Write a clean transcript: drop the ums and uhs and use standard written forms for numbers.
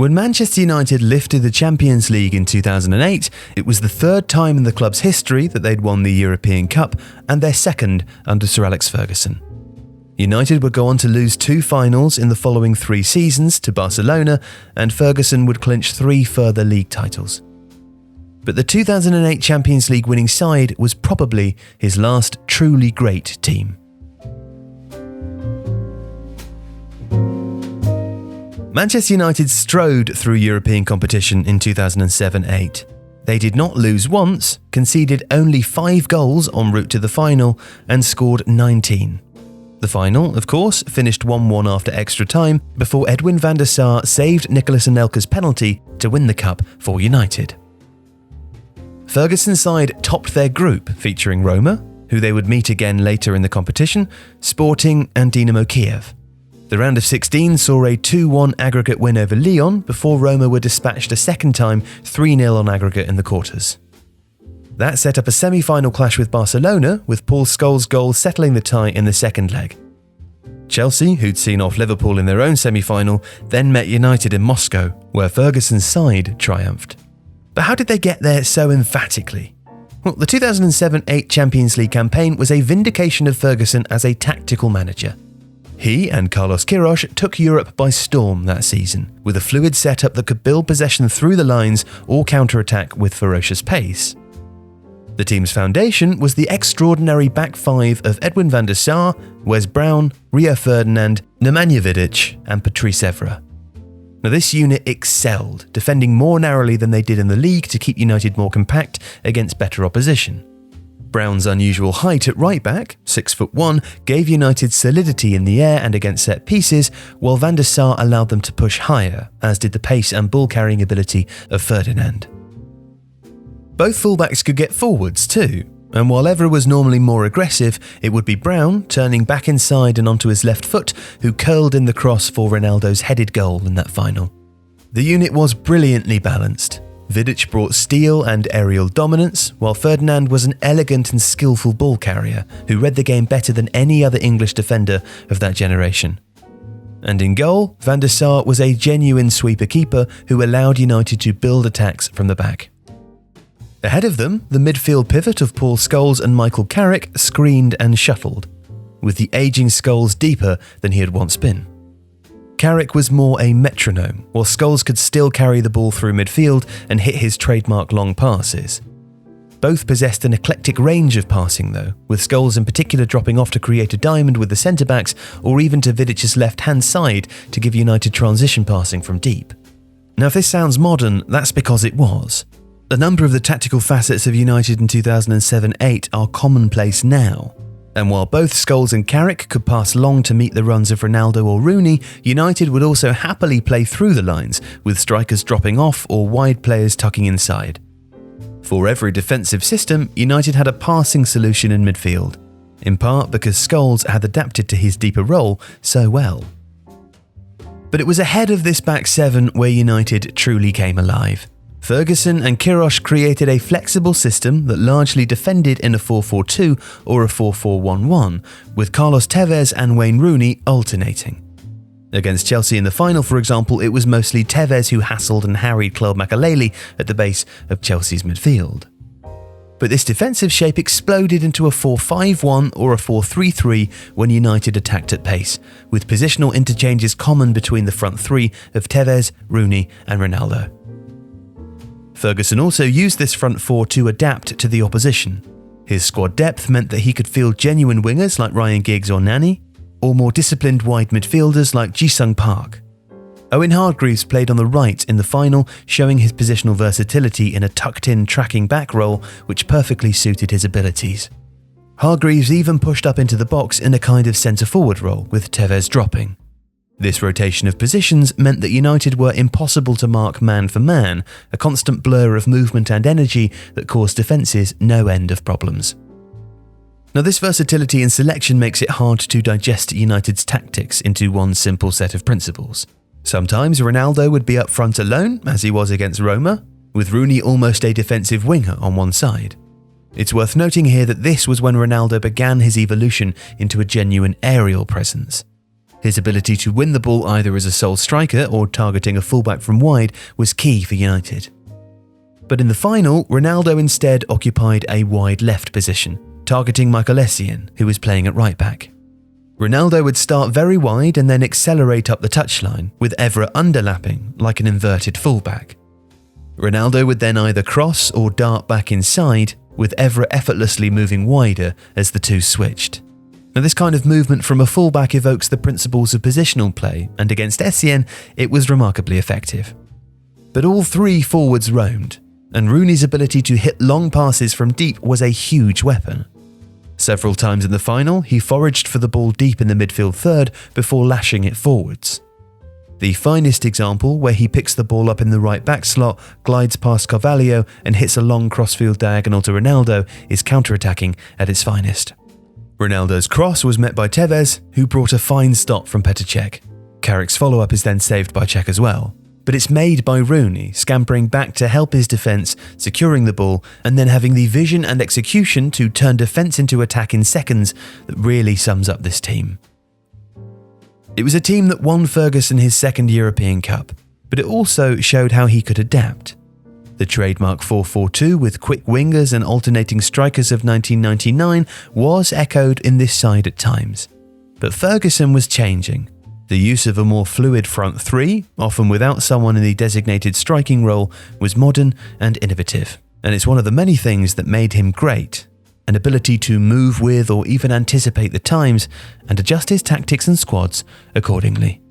When Manchester United lifted the Champions League in 2008, it was the third time in the club's history that they'd won the European Cup and their second under Sir Alex Ferguson. United would go on to lose 2 finals in the following 3 seasons to Barcelona, and Ferguson would clinch 3 further league titles. But the 2008 Champions League winning side was probably his last truly great team. Manchester United strode through European competition in 2007-8. They did not lose once, conceded only 5 goals en route to the final, and scored 19. The final, of course, finished 1-1 after extra time before Edwin van der Sar saved Nicolas Anelka's penalty to win the cup for United. Ferguson's side topped their group, featuring Roma, who they would meet again later in the competition, Sporting and Dinamo Kiev. The round of 16 saw a 2-1 aggregate win over Lyon before Roma were dispatched a second time 3-0 on aggregate in the quarters. That set up a semi-final clash with Barcelona, with Paul Scholes' goal settling the tie in the second leg. Chelsea, who'd seen off Liverpool in their own semi-final, then met United in Moscow, where Ferguson's side triumphed. But how did they get there so emphatically? Well, the 2007-8 Champions League campaign was a vindication of Ferguson as a tactical manager. He and Carlos Queiroz took Europe by storm that season, with a fluid setup that could build possession through the lines or counter-attack with ferocious pace. The team's foundation was the extraordinary back 5 of Edwin van der Sar, Wes Brown, Rio Ferdinand, Nemanja Vidic and Patrice Evra. Now this unit excelled, defending more narrowly than they did in the league to keep United more compact against better opposition. Brown's unusual height at right back, 6'1", gave United solidity in the air and against set pieces, while van der Sar allowed them to push higher, as did the pace and ball-carrying ability of Ferdinand. Both fullbacks could get forwards too, and while Evra was normally more aggressive, it would be Brown, turning back inside and onto his left foot, who curled in the cross for Ronaldo's headed goal in that final. The unit was brilliantly balanced. Vidic brought steel and aerial dominance, while Ferdinand was an elegant and skillful ball carrier who read the game better than any other English defender of that generation. And in goal, van der Sar was a genuine sweeper keeper who allowed United to build attacks from the back. Ahead of them, the midfield pivot of Paul Scholes and Michael Carrick screened and shuttled, with the ageing Scholes deeper than he had once been. Carrick was more a metronome, while Scholes could still carry the ball through midfield and hit his trademark long passes. Both possessed an eclectic range of passing though, with Scholes in particular dropping off to create a diamond with the centre-backs or even to Vidic's left-hand side to give United transition passing from deep. Now if this sounds modern, that's because it was. A number of the tactical facets of United in 2007-8 are commonplace now. And while both Scholes and Carrick could pass long to meet the runs of Ronaldo or Rooney, United would also happily play through the lines, with strikers dropping off or wide players tucking inside. For every defensive system, United had a passing solution in midfield, in part because Scholes had adapted to his deeper role so well. But it was ahead of this back 7 where United truly came alive. Ferguson and Queiroz created a flexible system that largely defended in a 4-4-2 or a 4-4-1-1, with Carlos Tevez and Wayne Rooney alternating. Against Chelsea in the final, for example, it was mostly Tevez who hassled and harried Claude Makelele at the base of Chelsea's midfield. But this defensive shape exploded into a 4-5-1 or a 4-3-3 when United attacked at pace, with positional interchanges common between the front 3 of Tevez, Rooney and Ronaldo. Ferguson also used this front 4 to adapt to the opposition. His squad depth meant that he could field genuine wingers like Ryan Giggs or Nani, or more disciplined wide midfielders like Ji-Sung Park. Owen Hargreaves played on the right in the final, showing his positional versatility in a tucked-in tracking back role which perfectly suited his abilities. Hargreaves even pushed up into the box in a kind of centre-forward role, with Tevez dropping. This rotation of positions meant that United were impossible to mark man for man, a constant blur of movement and energy that caused defences no end of problems. Now this versatility in selection makes it hard to digest United's tactics into one simple set of principles. Sometimes Ronaldo would be up front alone, as he was against Roma, with Rooney almost a defensive winger on one side. It's worth noting here that this was when Ronaldo began his evolution into a genuine aerial presence. His ability to win the ball either as a sole striker or targeting a fullback from wide was key for United. But in the final, Ronaldo instead occupied a wide left position, targeting Michael Essien, who was playing at right back. Ronaldo would start very wide and then accelerate up the touchline, with Evra underlapping like an inverted fullback. Ronaldo would then either cross or dart back inside, with Evra effortlessly moving wider as the two switched. Now, this kind of movement from a fullback evokes the principles of positional play, and against Essien, it was remarkably effective. But all three forwards roamed, and Rooney's ability to hit long passes from deep was a huge weapon. Several times in the final, he foraged for the ball deep in the midfield third before lashing it forwards. The finest example, where he picks the ball up in the right back slot, glides past Carvalho and hits a long crossfield diagonal to Ronaldo, is counter-attacking at its finest. Ronaldo's cross was met by Tevez, who brought a fine stop from Petr Cech. Carrick's follow-up is then saved by Cech as well. But it's made by Rooney, scampering back to help his defence, securing the ball, and then having the vision and execution to turn defence into attack in seconds that really sums up this team. It was a team that won Ferguson his second European Cup, but it also showed how he could adapt. The trademark 4-4-2 with quick wingers and alternating strikers of 1999 was echoed in this side at times. But Ferguson was changing. The use of a more fluid front three, often without someone in the designated striking role, was modern and innovative. And it's one of the many things that made him great. An ability to move with or even anticipate the times and adjust his tactics and squads accordingly.